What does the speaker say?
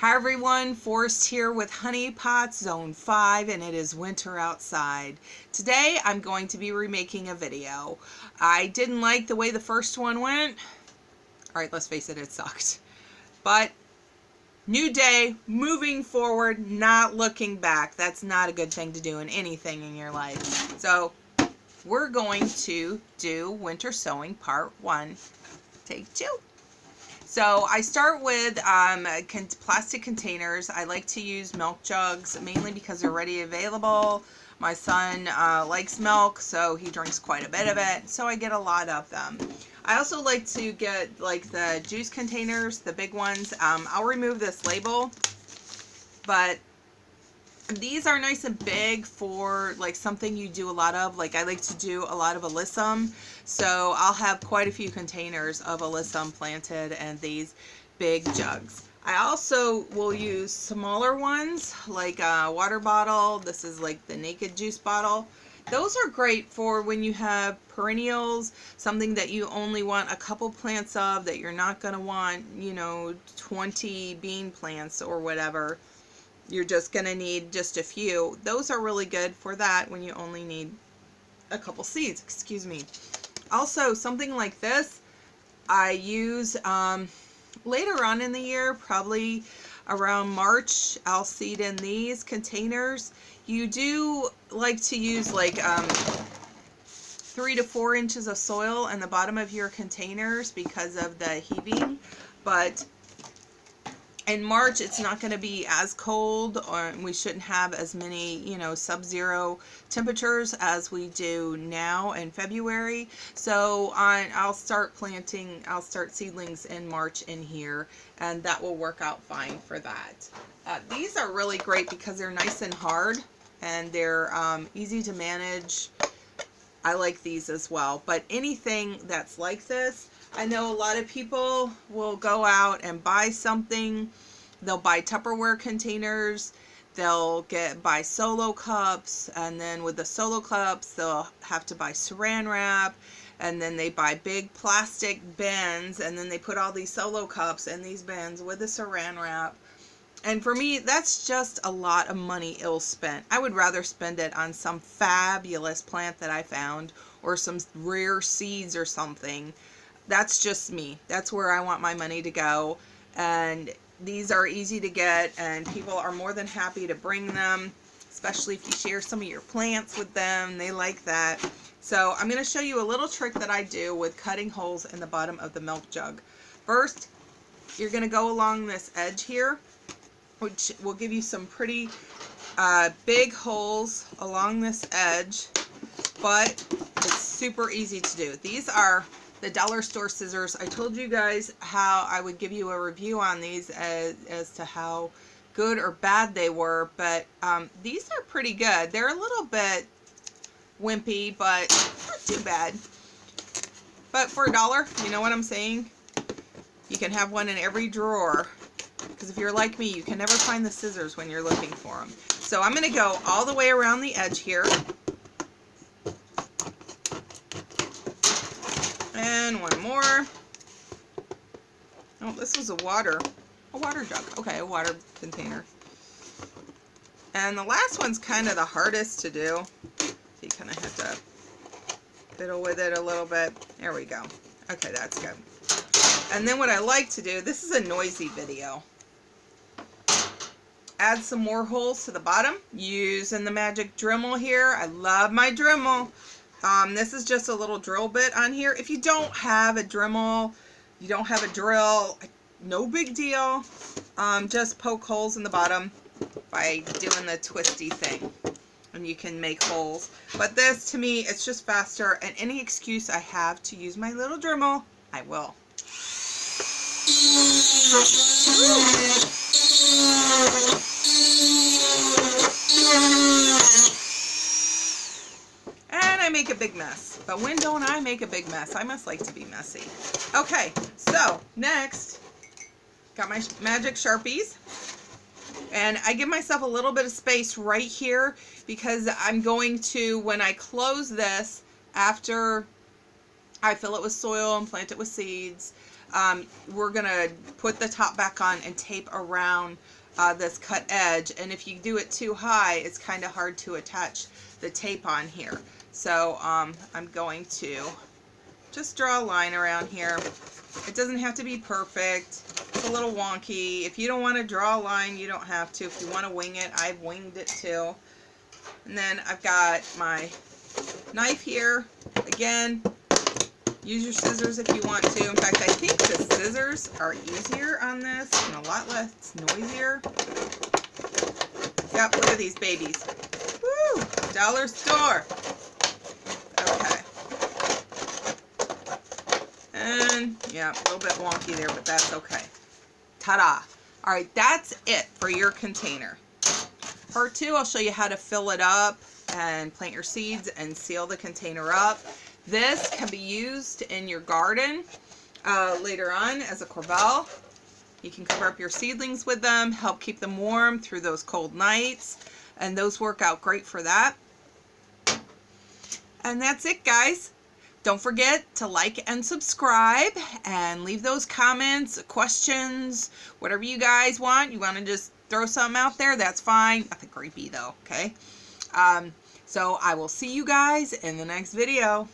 Hi everyone, Forrest here with Honey Pots Zone 5, and it is winter outside. Today I'm going to be remaking a video. I didn't like the way the first one went. Alright, let's face it, it sucked. But new day, moving forward, not looking back. That's not a good thing to do in anything in your life. So we're going to do Winter Sowing Part 1, Take 2. So I start with plastic containers. I like to use milk jugs mainly because they're ready available. My son likes milk, so he drinks quite a bit of it, so I get a lot of them. I also like to get like the juice containers, the big ones. I'll remove this label, but these are nice and big for like something you do a lot of. Like I like to do a lot of alyssum, so I'll have quite a few containers of alyssum planted and these big jugs. I also will use smaller ones like a water bottle. This is like the naked juice bottle. Those are great for when you have perennials, something that you only want a couple plants of, that you're not going to want, you know, 20 bean plants or whatever. You're just going to need just a few. Those are really good for that when you only need a couple seeds. Excuse me. Also, something like this, I use later on in the year, probably around March, I'll seed in these containers. You do like to use like 3 to 4 inches of soil in the bottom of your containers because of the heaving, but in March, it's not going to be as cold, or we shouldn't have as many, you know, sub-zero temperatures as we do now in February. So I'll start seedlings in March in here, and that will work out fine for that. These are really great because they're nice and hard, and they're easy to manage. I like these as well, but anything that's like this, I know a lot of people will go out and buy something. They'll buy Tupperware containers, they'll buy solo cups, and then with the solo cups they'll have to buy saran wrap, and then they buy big plastic bins, and then they put all these solo cups in these bins with the saran wrap. And for me, that's just a lot of money ill spent. I would rather spend it on some fabulous plant that I found, or some rare seeds or something. That's just me. That's where I want my money to go. And these are easy to get, and people are more than happy to bring them, especially if you share some of your plants with them. They like that. So I'm going to show you a little trick that I do with cutting holes in the bottom of the milk jug. First, you're going to go along this edge here, which will give you some pretty big holes along this edge, but it's super easy to do. These are the dollar store scissors. I told you guys how I would give you a review on these as to how good or bad they were, but these are pretty good. They're a little bit wimpy, but not too bad. But for $1, you know what I'm saying? You can have one in every drawer, because if you're like me, you can never find the scissors when you're looking for them. So I'm going to go all the way around the edge here. And one more. Oh, this was a water jug. Okay, a water container. And the last one's kind of the hardest to do. So you kind of have to fiddle with it a little bit. There we go. Okay, that's good. And then what I like to do, this is a noisy video. Add some more holes to the bottom using the magic Dremel here. I love my Dremel. This is just a little drill bit on here. If you don't have a Dremel, you don't have a drill, no big deal. Just poke holes in the bottom by doing the twisty thing, and you can make holes. But this, to me, it's just faster, and any excuse I have to use my little Dremel, I will. And I make a big mess. But when don't I make a big mess? I must like to be messy. Okay, so next, got my magic Sharpies. And I give myself a little bit of space right here because I'm going to, when I close this, after I fill it with soil and plant it with seeds, we're going to put the top back on and tape around this cut edge. And if you do it too high, it's kind of hard to attach the tape on here. So I'm going to just draw a line around here. It doesn't have to be perfect. It's a little wonky. If you don't want to draw a line, you don't have to. If you want to wing it, I've winged it too. And then I've got my knife here. Again, use your scissors if you want to. In fact, I think the scissors are easier on this and a lot less noisier. Yep, look at these babies. Woo! Dollar store. Okay. And yeah, a little bit wonky there, but that's okay. Ta-da! All right, that's it for your container. Part 2, I'll show you how to fill it up and plant your seeds and seal the container up. This can be used in your garden later on as a corbel. You can cover up your seedlings with them, help keep them warm through those cold nights, and those work out great for that. And that's it, guys. Don't forget to like and subscribe and leave those comments, questions, whatever you guys want. You want to just throw something out there, that's fine. Nothing creepy though, okay? So I will see you guys in the next video.